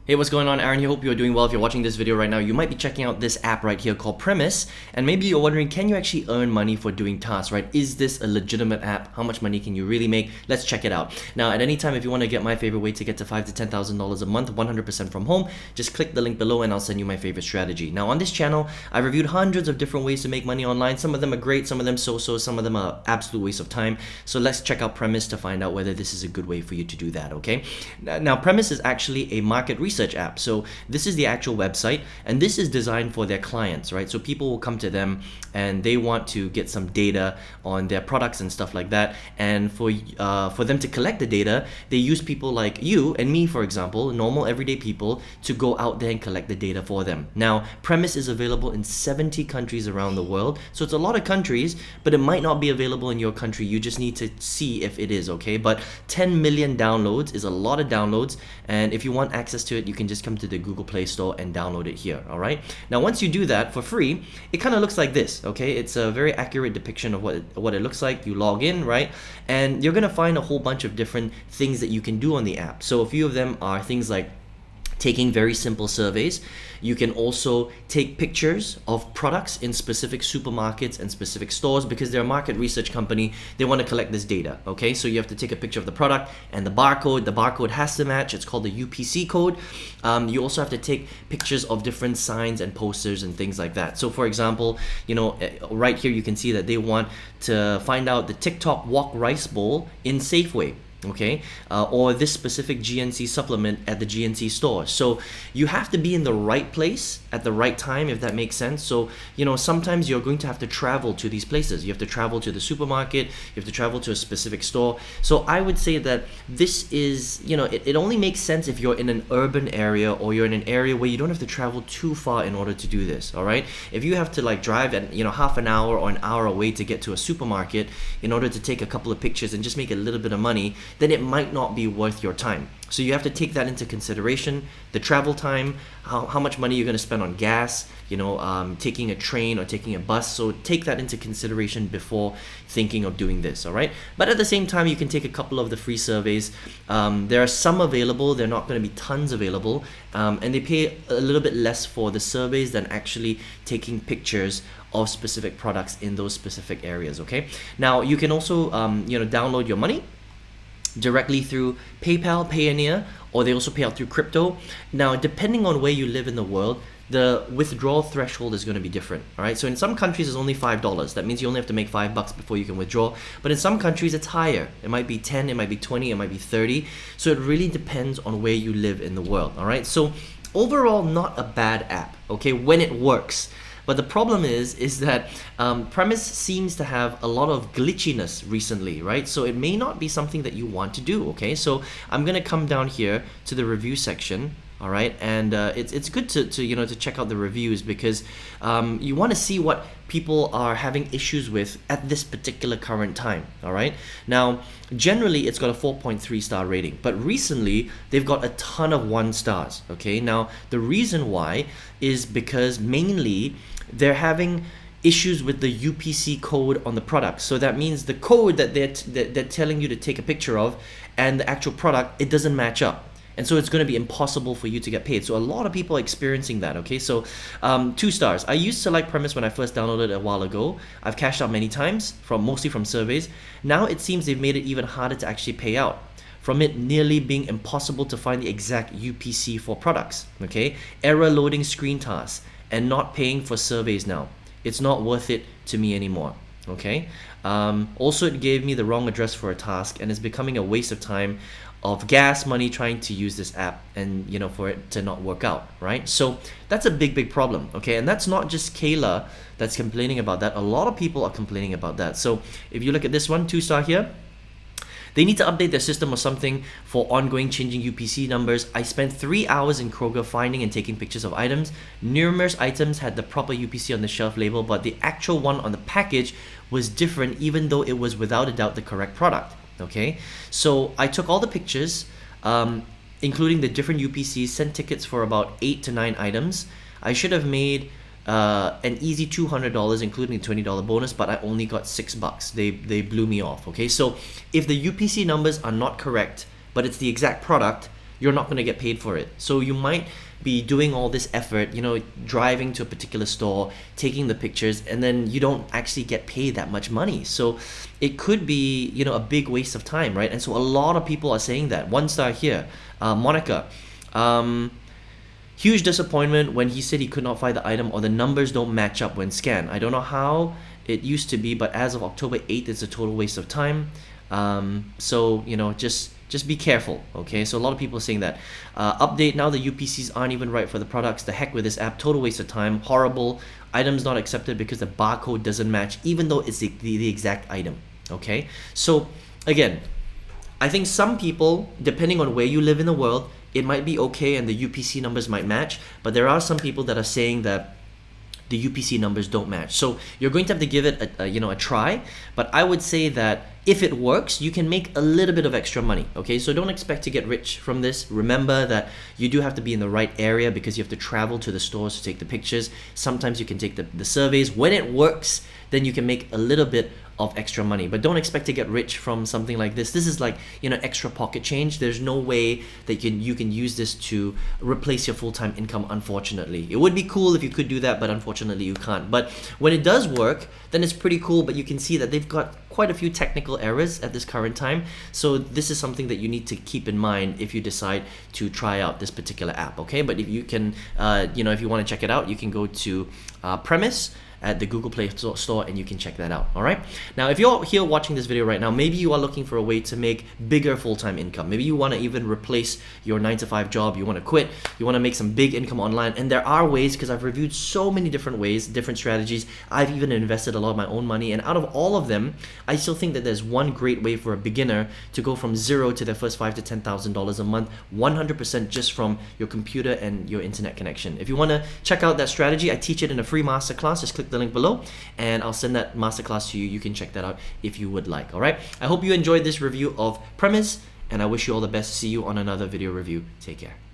Hey, what's going on? Aaron here. Hope you're doing well. If you're watching this video right now, you might be checking out this app right here called Premise. And maybe you're wondering, can you actually earn money for doing tasks, right? Is this a legitimate app? How much money can you really make? Let's check it out. Now, at any time, if you want to get my favorite way to get to $5,000 to $10,000 a month, 100% from home, just click the link below and I'll send you my favorite strategy. Now, on this channel, I've reviewed hundreds of different ways to make money online. Some of them are great, some of them so-so, some of them are absolute waste of time. So let's check out Premise to find out whether this is a good way for you to do that, okay? Now, Premise is actually a market research app. So this is the actual website, and this is designed for their clients, right? So people will come to them and they want to get some data on their products and stuff like that. And for them to collect the data, they use people like you and me, for example, normal everyday people, to go out there and collect the data for them. Now, Premise is available in 70 countries around the world. So it's a lot of countries, but it might not be available in your country. You just need to see if it is, okay? But 10 million downloads is a lot of downloads. And if you want access to it, you can just come to the Google Play Store and download it here, all right? Now, once you do that for free, it kind of looks like this, okay? It's a very accurate depiction of what it looks like. You log in, right? And you're gonna find a whole bunch of different things that you can do on the app. So a few of them are things like taking very simple surveys. You can also take pictures of products in specific supermarkets and specific stores because they're a market research company. They want to collect this data, okay? So you have to take a picture of the product and the barcode. The barcode has to match. It's called the UPC code. You also have to take pictures of different signs and posters and things like that. So for example, right here you can see that they want to find out the TikTok Wok Rice Bowl in Safeway. Okay, or this specific GNC supplement at the GNC store. So you have to be in the right place at the right time, if that makes sense. So, sometimes you're going to have to travel to these places. You have to travel to the supermarket, you have to travel to a specific store. So I would say that this is, it only makes sense if you're in an urban area or you're in an area where you don't have to travel too far in order to do this, all right? If you have to drive at, half an hour or an hour away to get to a supermarket in order to take a couple of pictures and just make a little bit of money, then it might not be worth your time. So you have to take that into consideration, the travel time, how much money you're going to spend on gas, taking a train or taking a bus. So take that into consideration before thinking of doing this, all right? But at the same time, you can take a couple of the free surveys. There are some available. They're not going to be tons available. And they pay a little bit less for the surveys than actually taking pictures of specific products in those specific areas, okay? Now, you can also, download your money directly through PayPal, Payoneer, or they also pay out through crypto. Now, depending on where you live in the world, the withdrawal threshold is going to be different, all right? So in some countries, it's only $5. That means you only have to make $5 before you can withdraw. But in some countries, it's higher. It might be 10, it might be 20, it might be 30. So it really depends on where you live in the world, all right? So overall, not a bad app, okay, when it works. But the problem is that Premise seems to have a lot of glitchiness recently, right? So it may not be something that you want to do, okay? So I'm gonna come down here to the review section, all right? And it's good to check out the reviews because you want to see what people are having issues with at this particular current time, all right? Now, generally, it's got a 4.3 star rating, but recently, they've got a ton of 1 stars, okay? Now, the reason why is because mainly they're having issues with the UPC code on the product. So that means the code that they're telling you to take a picture of and the actual product, it doesn't match up. And so it's going to be impossible for you to get paid. So a lot of people are experiencing that, okay? So 2 stars. I used to like Premise when I first downloaded it a while ago. I've cashed out many times, mostly from surveys. Now it seems they've made it even harder to actually pay out, from it nearly being impossible to find the exact UPC for products, okay? Error loading screen tasks and not paying for surveys now. It's not worth it to me anymore, okay? Also, it gave me the wrong address for a task and it's becoming a waste of time, of gas money trying to use this app and for it to not work out, right? So that's a big problem, okay? And that's not just Kayla that's complaining about that. A lot of people are complaining about that. So if you look at this one, 2 star here, they need to update their system or something for ongoing changing UPC numbers. I spent 3 hours in Kroger finding and taking pictures of items. Numerous items had the proper UPC on the shelf label, but the actual one on the package was different even though it was without a doubt the correct product. Okay, so I took all the pictures, including the different UPCs, sent tickets for about 8 to 9 items. I should have made an easy $200, including a $20 bonus, but I only got $6. They blew me off, okay? So if the UPC numbers are not correct, but it's the exact product, you're not going to get paid for it. So you might be doing all this effort, driving to a particular store, taking the pictures, and then you don't actually get paid that much money. So it could be, a big waste of time, right? And so a lot of people are saying that. One star here, Monica. Huge disappointment when he said he could not find the item or the numbers don't match up when scanned. I don't know how it used to be, but as of October 8th, it's a total waste of time. So, just be careful, okay? So a lot of people are saying that. Update, now the UPCs aren't even right for the products. The heck with this app, total waste of time, horrible. Items not accepted because the barcode doesn't match, even though it's the exact item, okay? So again, I think some people, depending on where you live in the world, it might be okay and the UPC numbers might match, but there are some people that are saying that the UPC numbers don't match. So you're going to have to give it a try, but I would say that if it works, you can make a little bit of extra money, okay? So don't expect to get rich from this. Remember that you do have to be in the right area because you have to travel to the stores to take the pictures. Sometimes you can take the surveys. When it works, then you can make a little bit of extra money, but don't expect to get rich from something like this. This is like, extra pocket change. There's no way that you can use this to replace your full-time income, unfortunately. It would be cool if you could do that, but unfortunately you can't. But when it does work, then it's pretty cool, but you can see that they've got quite a few technical errors at this current time. So this is something that you need to keep in mind if you decide to try out this particular app, okay? But if you can, if you want to check it out, you can go to Premise at the Google Play Store and you can check that out. All right, now if you're here watching this video right now, maybe you are looking for a way to make bigger full-time income. Maybe you want to even replace your 9-to-5 job, you want to quit, you want to make some big income online, and there are ways, because I've reviewed so many different ways, different strategies. I've even invested a lot of my own money, and out of all of them, I still think that there's one great way for a beginner to go from zero to their first $5,000 to $10,000 a month, 100% just from your computer and your internet connection. If you want to check out that strategy, I teach it in a free masterclass. Just click the link below and I'll send that masterclass to you. You can check that out if you would like. All right, I hope you enjoyed this review of Premise, and I wish you all the best. See you on another video review. Take care.